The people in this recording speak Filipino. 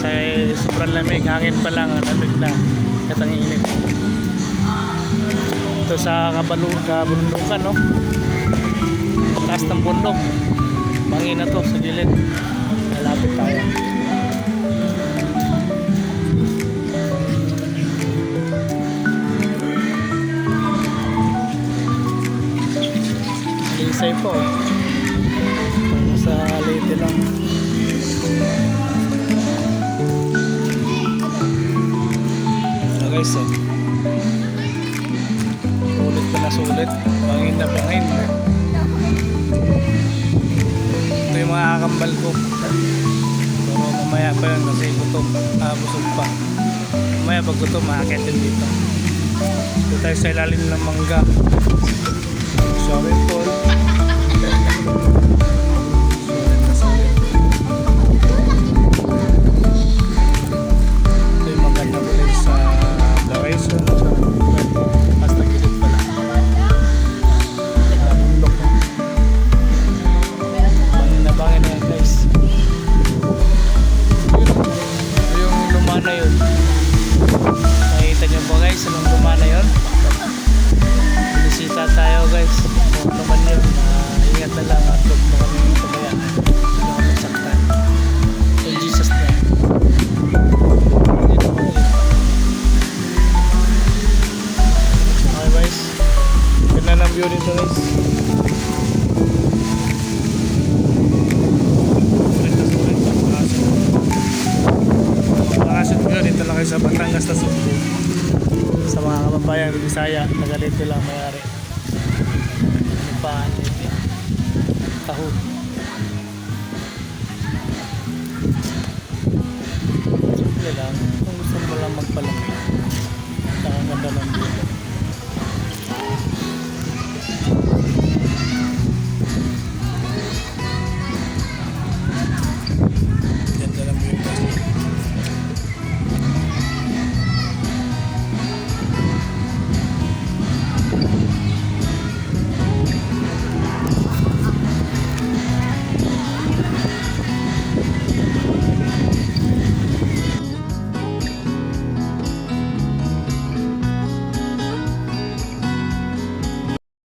Kaya sobrang lamig, hangin pa lang, lamig na. Katang init. Ito sa kabundukan, no? Taas ng bundok. Bangin na to sa gilid. Malapit tayo. Lisay po. Sa Leyte lang. Guys, sulit pa na sulit, bangin na bangin. Ito yung mga kakambal ko, pero mamaya pa yun kasi gutom, busog pa. Mamaya pag gutom maakitin dito. Ito tayo sa ilalim ng mangga, swimming pool. Nakita nyo po guys, anong luma na yun? Binisita tayo guys. Kung naman yun, ingat na lang at huwag mo kami tumaya. Huwag mo kami saktan. In Jesus name. Okay guys, ganda ng view dito guys. Dito lang kayo sa Batangas na Sugbo. Sa mga kababayan ng Bisaya, nagalito lang mayari. Ano pa? Taho. Simple lang. Kung gusto mo lang magpalamig. Nakaganda ng